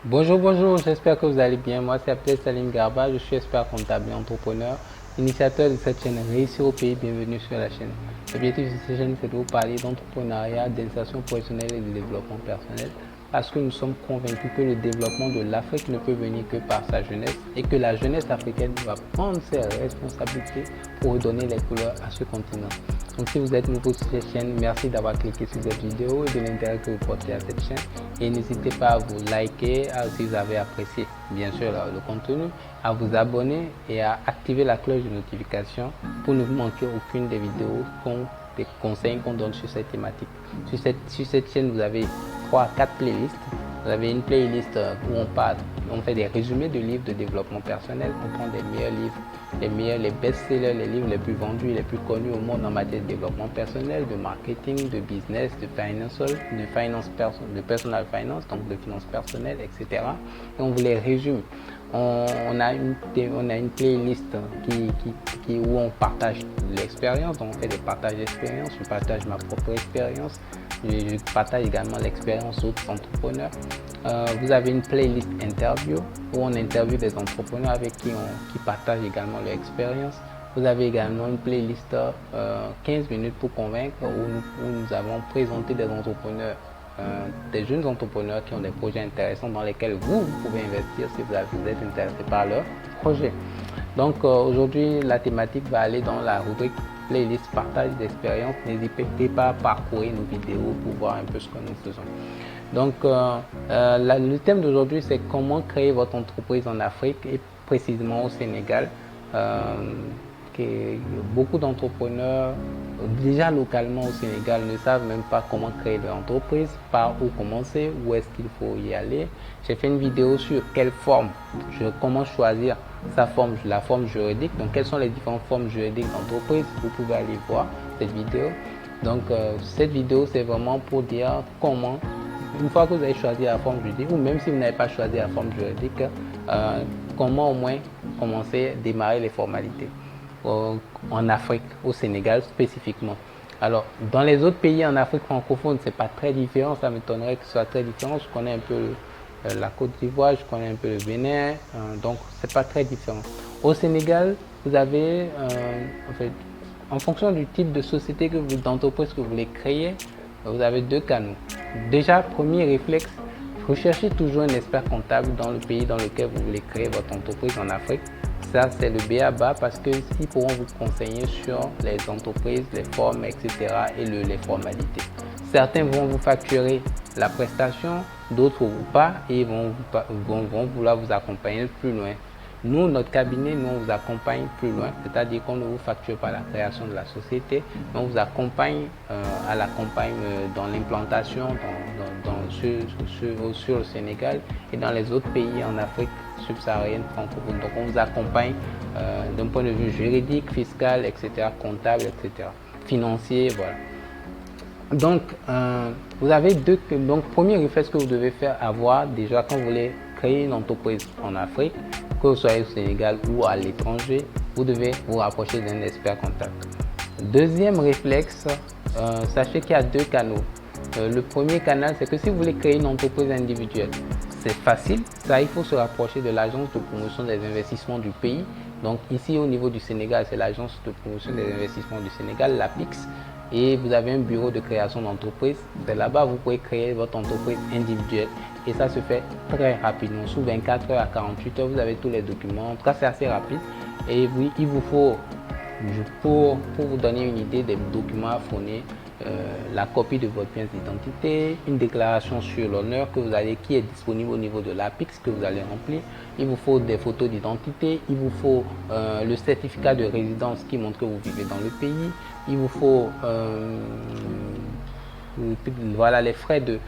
Bonjour, bonjour, j'espère que vous allez bien. Moi, c'est Abdel Salim Garba, je suis expert comptable et entrepreneur, initiateur de cette chaîne Réussir au pays. Bienvenue sur la chaîne. L'objectif de cette chaîne, c'est de vous parler d'entrepreneuriat, d'insertion professionnelle et de développement personnel parce que nous sommes convaincus que le développement de l'Afrique ne peut venir que par sa jeunesse et que la jeunesse africaine va prendre ses responsabilités pour redonner les couleurs à ce continent. Donc si vous êtes nouveau sur cette chaîne, merci d'avoir cliqué sur cette vidéo et de l'intérêt que vous portez à cette chaîne. Et n'hésitez pas à vous liker si vous avez apprécié bien sûr le contenu, à vous abonner et à activer la cloche de notification pour ne vous manquer aucune des vidéos des conseils qu'on donne sur cette thématique. Sur cette chaîne, vous avez 3 à 4 playlists. Vous avez une playlist où on fait des résumés de livres de développement personnel. On prend des meilleurs livres, les best-sellers, les livres les plus vendus, les plus connus au monde en matière de développement personnel, de marketing, de business, de personal finance, donc de finances personnelles, etc. Et on vous les résume. On a une playlist où on partage l'expérience, on fait des partages d'expérience, je partage ma propre expérience, je partage également l'expérience d'autres entrepreneurs. Vous avez une playlist interview où on interviewe des entrepreneurs avec qui partagent également leur expérience. Vous avez également une playlist 15 minutes pour convaincre où nous avons présenté des entrepreneurs, des jeunes entrepreneurs qui ont des projets intéressants dans lesquels vous pouvez investir si vous êtes intéressé par leur projet. Donc aujourd'hui, la thématique va aller dans la rubrique playlist partage d'expérience. N'hésitez pas à parcourir nos vidéos pour voir un peu ce que nous faisons. Donc le thème d'aujourd'hui, c'est comment créer votre entreprise en Afrique et précisément au Sénégal. Beaucoup d'entrepreneurs, déjà localement au Sénégal, ne savent même pas comment créer leur entreprise, par où commencer, où est-ce qu'il faut y aller. J'ai fait une vidéo sur comment choisir la forme juridique. Donc, quelles sont les différentes formes juridiques d'entreprise. Vous pouvez aller voir cette vidéo. Donc, cette vidéo, c'est vraiment pour dire comment, une fois que vous avez choisi la forme juridique, ou même si vous n'avez pas choisi la forme juridique, comment au moins commencer, démarrer les formalités en Afrique, au Sénégal spécifiquement. Alors, dans les autres pays en Afrique francophone, c'est pas très différent. Ça m'étonnerait que ce soit très différent. Je connais un peu la Côte d'Ivoire, je connais un peu le Bénin, donc c'est pas très différent. Au Sénégal, vous avez, en fonction du type de société d'entreprise que vous voulez créer, vous avez 2 canaux. Déjà, premier réflexe, recherchez toujours un expert comptable dans le pays dans lequel vous voulez créer votre entreprise en Afrique. Ça, c'est le b.a.-ba parce qu'ils pourront vous conseiller sur les entreprises, les formes, etc. et les formalités. Certains vont vous facturer la prestation, d'autres pas et vont vouloir vous accompagner plus loin. Nous, notre cabinet, on vous accompagne plus loin, c'est-à-dire qu'on ne vous facture pas la création de la société, mais on vous accompagne dans l'implantation sur le Sénégal et dans les autres pays en Afrique subsaharienne francophone. Donc on vous accompagne d'un point de vue juridique, fiscal, etc., comptable, etc., financier, voilà. Donc, vous avez premier réflexe que vous devez avoir déjà quand vous voulez créer une entreprise en Afrique, que vous soyez au Sénégal ou à l'étranger, vous devez vous rapprocher d'un expert comptable. Deuxième réflexe, sachez qu'il y a 2 canaux. Le premier canal, c'est que si vous voulez créer une entreprise individuelle, c'est facile. Ça, il faut se rapprocher de l'agence de promotion des investissements du pays. Donc ici, au niveau du Sénégal, c'est l'agence de promotion des investissements du Sénégal, l'APIX. Et vous avez un bureau de création d'entreprise. C'est là-bas vous pouvez créer votre entreprise individuelle. Et ça se fait très rapidement. Sous 24 heures à 48 heures, vous avez tous les documents. En tout cas, c'est assez rapide. Et oui, il vous faut, pour vous donner une idée des documents à fournir, la copie de votre pièce d'identité, une déclaration sur l'honneur qui est disponible au niveau de l'APIX que vous allez remplir. Il vous faut des photos d'identité, il vous faut le certificat de résidence qui montre que vous vivez dans le pays, il vous faut voilà, les frais de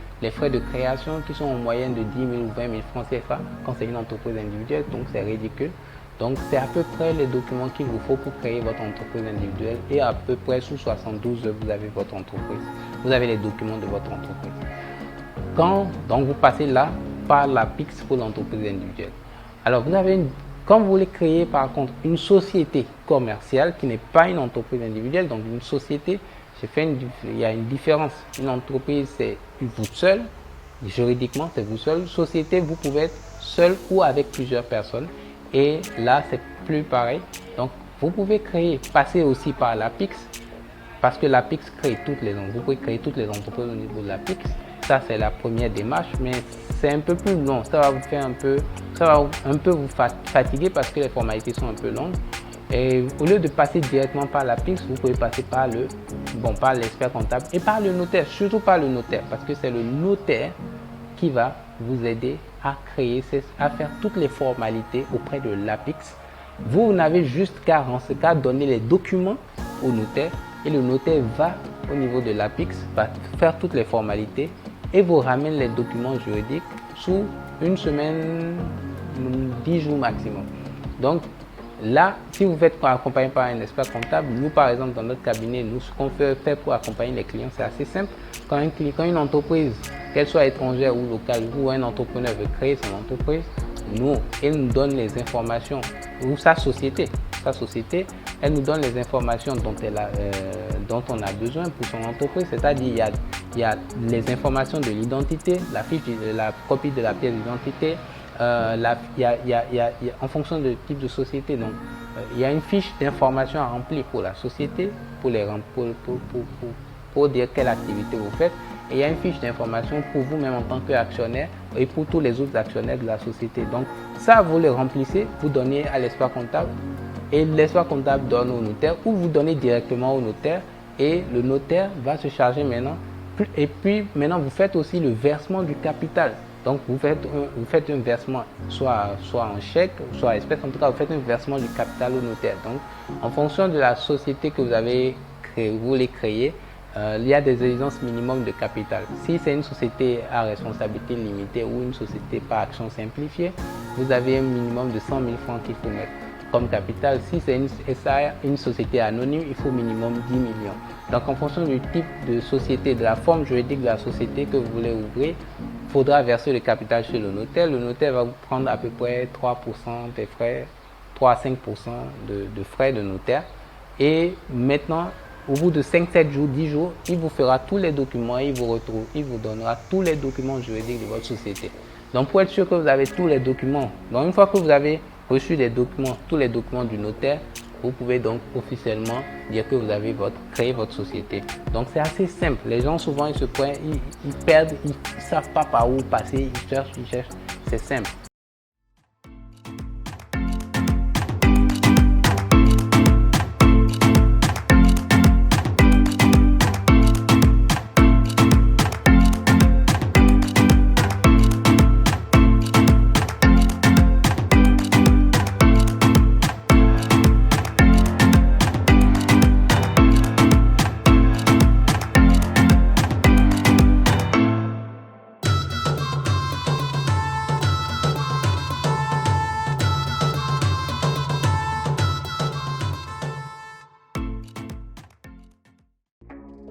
création qui sont en moyenne de 10 000 ou 20 000 francs CFA quand c'est une entreprise individuelle, donc c'est ridicule. Donc c'est à peu près les documents qu'il vous faut pour créer votre entreprise individuelle et à peu près sous 72 heures, vous avez votre entreprise. Vous avez les documents de votre entreprise. Donc vous passez là par la PIX pour l'entreprise individuelle. Alors quand vous voulez créer par contre une société commerciale qui n'est pas une entreprise individuelle, donc une société, il y a une différence. Une entreprise, c'est vous seul. juridiquement, c'est vous seul. Société, vous pouvez être seul ou avec plusieurs personnes. Et là, c'est plus pareil. Donc, vous pouvez passer aussi par l'APIX, parce que l'APIX crée toutes les entreprises. Vous pouvez créer toutes les entreprises au niveau de l'APIX. Ça, c'est la première démarche, mais c'est un peu plus long. Ça va vous faire ça va un peu vous fatiguer parce que les formalités sont un peu longues. Et au lieu de passer directement par l'APIX, vous pouvez passer par l'expert comptable et par le notaire, surtout par le notaire, parce que c'est le notaire qui va vous aider à faire toutes les formalités auprès de l'APIX. Vous n'avez juste qu'à donner les documents au notaire et le notaire va au niveau de l'APIX, va faire toutes les formalités et vous ramène les documents juridiques sous une semaine, 10 jours maximum. Donc là, si vous êtes accompagné par un expert comptable, nous par exemple dans notre cabinet, ce qu'on fait pour accompagner les clients, c'est assez simple. Quand une entreprise, qu'elle soit étrangère ou locale, ou un entrepreneur veut créer son entreprise, elle nous donne les informations, ou sa société, elle nous donne les informations dont on a besoin pour son entreprise, c'est-à-dire il y a les informations de l'identité, la copie de la pièce d'identité, en fonction du type de société. Donc, il y a une fiche d'information à remplir pour la société, pour dire quelle activité vous faites. Et il y a une fiche d'information pour vous-même en tant qu'actionnaire et pour tous les autres actionnaires de la société. Donc, ça, vous le remplissez, vous donnez à l'expert comptable et l'expert comptable donne au notaire ou vous donnez directement au notaire et le notaire va se charger maintenant. Et puis, maintenant, vous faites aussi le versement du capital. Donc, vous faites un versement, soit en chèque, soit en espèces. En tout cas, vous faites un versement du capital au notaire. Donc, en fonction de la société que vous voulez créer, il y a des exigences minimum de capital. Si c'est une société à responsabilité limitée ou une société par action simplifiée, vous avez un minimum de 100 000 francs qu'il faut mettre comme capital. Si c'est une société anonyme, il faut minimum 10 millions. Donc, en fonction du type de société, de la forme juridique de la société que vous voulez ouvrir, il faudra verser le capital chez le notaire. Le notaire va vous prendre à peu près 3% des frais, 3 à 5% de frais de notaire. Et maintenant, au bout de 5, 7 jours, 10 jours, il vous fera tous les documents, il vous donnera tous les documents juridiques de votre société. Donc, pour être sûr que vous avez tous les documents, donc une fois que vous avez reçu tous les documents du notaire, vous pouvez donc officiellement dire que vous avez créé votre société. Donc, c'est assez simple. Les gens, souvent, ils se pointent, ils perdent, ils ne savent pas par où passer, ils cherchent. C'est simple.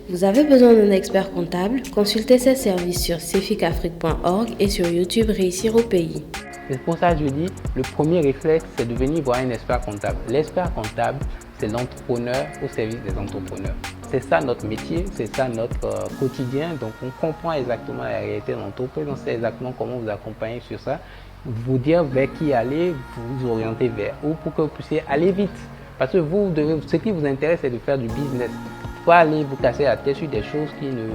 Vous avez besoin d'un expert comptable? Consultez ses services sur ceficafrique.org et sur YouTube Réussir au pays. C'est pour ça que je dis, le premier réflexe, c'est de venir voir un expert comptable. L'expert comptable, c'est l'entrepreneur au service des entrepreneurs. C'est ça notre métier, c'est ça notre quotidien. Donc, on comprend exactement la réalité de l'entreprise, on sait exactement comment vous accompagner sur ça, vous dire vers qui aller, vous orienter vers où pour que vous puissiez aller vite. Parce que ce qui vous intéresse, c'est de faire du business. Pas aller vous casser la tête sur des choses qui ne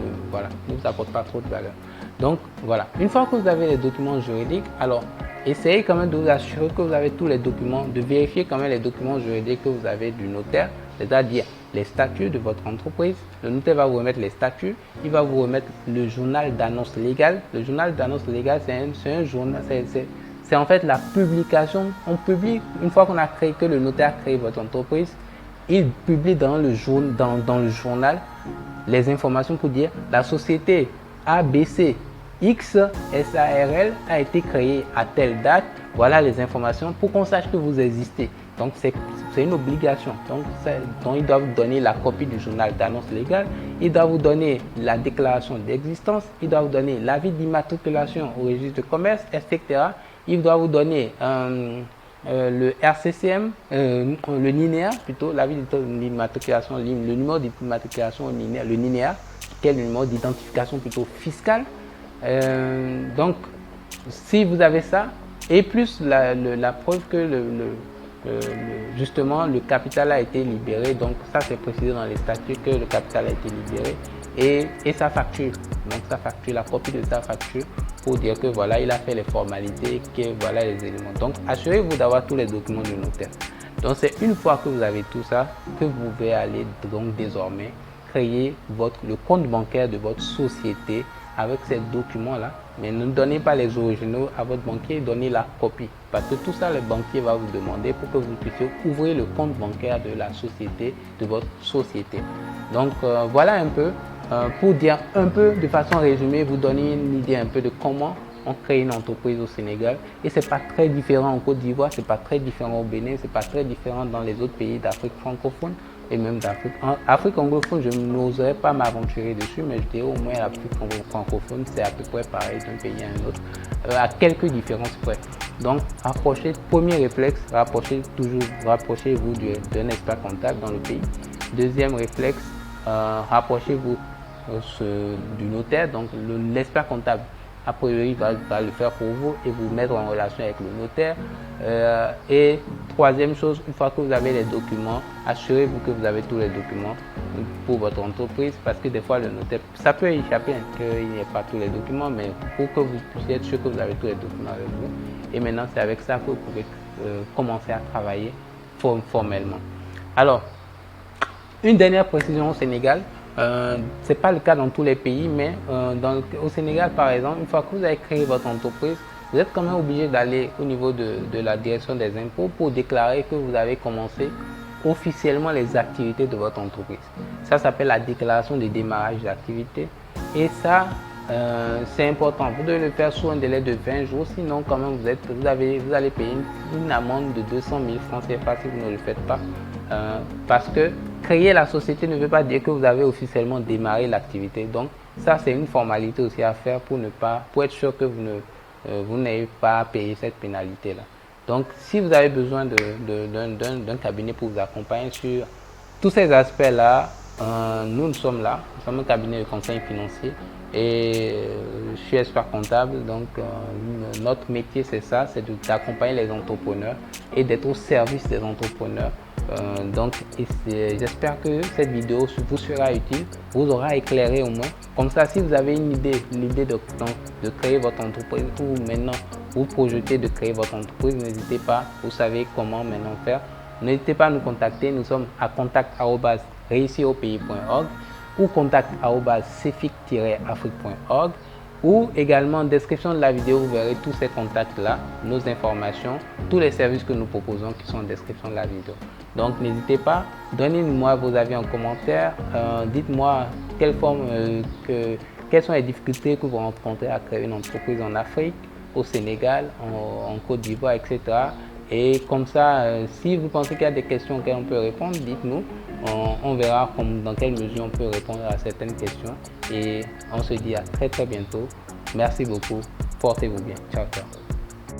vous apportent pas trop de valeur. Donc voilà, une fois que vous avez les documents juridiques, alors essayez quand même de vous assurer que vous avez tous les documents, de vérifier quand même les documents juridiques que vous avez du notaire, c'est-à-dire les statuts de votre entreprise. Le notaire va vous remettre les statuts, il va vous remettre le journal d'annonce légale. Le journal d'annonce légale, c'est un journal, c'est en fait la publication. On publie, une fois que le notaire a créé votre entreprise, il publie dans le journal les informations pour dire la société ABC X SARL a été créée à telle date. Voilà les informations pour qu'on sache que vous existez. Donc, c'est une obligation. Donc, il doit vous donner la copie du journal d'annonce légale. Il doit vous donner la déclaration d'existence. Il doit vous donner l'avis d'immatriculation au registre de commerce, etc. Il doit vous donner le RCCM, le NINEA plutôt, l'avis d'immatriculation, le numéro d'immatriculation, le NINEA, qui est le numéro d'identification plutôt fiscale. Donc, si vous avez ça, et plus la preuve que justement le capital a été libéré, donc ça c'est précisé dans les statuts que le capital a été libéré, et sa facture, donc sa facture, la copie de sa facture pour dire que voilà, il a fait les formalités, que voilà les éléments. Donc assurez-vous d'avoir tous les documents du notaire. Donc c'est une fois que vous avez tout ça que vous pouvez aller donc désormais créer le compte bancaire de votre société avec ces documents-là. Mais ne donnez pas les originaux à votre banquier, donnez la copie. Parce que tout ça, le banquier va vous demander pour que vous puissiez ouvrir le compte bancaire de la société, de votre société. Donc voilà un peu, pour dire un peu de façon résumée, vous donner une idée un peu de comment on crée une entreprise au Sénégal. Et c'est pas très différent en Côte d'Ivoire, c'est pas très différent au Bénin, c'est pas très différent dans les autres pays d'Afrique francophone et même d'Afrique. En Afrique anglophone, je n'oserais pas m'aventurer dessus, mais je dirais au moins l'Afrique francophone, c'est à peu près pareil d'un pays à un autre, à quelques différences près. Donc, premier réflexe, rapprochez-vous d'un expert comptable dans le pays. Deuxième réflexe, rapprochez-vous du notaire, donc l'expert comptable. A priori, va le faire pour vous et vous mettre en relation avec le notaire. Et troisième chose, une fois que vous avez les documents, assurez-vous que vous avez tous les documents pour votre entreprise, parce que des fois le notaire, ça peut échapper qu'il n'y ait pas tous les documents, mais pour que vous puissiez être sûr que vous avez tous les documents avec vous. Et maintenant, c'est avec ça que vous pouvez commencer à travailler formellement. Alors, une dernière précision au Sénégal. Ce n'est pas le cas dans tous les pays, mais au Sénégal, par exemple, une fois que vous avez créé votre entreprise, vous êtes quand même obligé d'aller au niveau de la direction des impôts pour déclarer que vous avez commencé officiellement les activités de votre entreprise. Ça s'appelle la déclaration de démarrage d'activité. Et ça, c'est important. Vous devez le faire sous un délai de 20 jours, sinon quand même vous allez payer une amende de 200 000 francs CFA si vous ne le faites pas. Parce que créer la société ne veut pas dire que vous avez officiellement démarré l'activité. Donc ça, c'est une formalité aussi à faire pour être sûr que vous n'ayez pas payé cette pénalité-là. Donc si vous avez besoin d'un cabinet pour vous accompagner sur tous ces aspects-là, nous sommes là. Nous sommes un cabinet de conseil financier et je suis expert comptable. Donc notre métier, c'est ça, c'est d'accompagner les entrepreneurs et d'être au service des entrepreneurs. Donc j'espère que cette vidéo vous sera utile, vous aura éclairé au moins. Comme ça, si vous avez l'idée de créer votre entreprise ou maintenant vous projetez de créer votre entreprise, n'hésitez pas, vous savez comment maintenant faire. N'hésitez pas à nous contacter, nous sommes à contact@réussiraupays.org ou contact@cefic-afrique.org, ou également en description de la vidéo, vous verrez tous ces contacts-là, nos informations, tous les services que nous proposons qui sont en description de la vidéo. Donc n'hésitez pas, donnez-moi vos avis en commentaire, dites-moi quelles sont les difficultés que vous rencontrez à créer une entreprise en Afrique, au Sénégal, en Côte d'Ivoire, etc. Et comme ça, si vous pensez qu'il y a des questions auxquelles on peut répondre, dites-nous. On verra dans quelle mesure on peut répondre à certaines questions. Et on se dit à très bientôt. Merci beaucoup. Portez-vous bien. Ciao, ciao.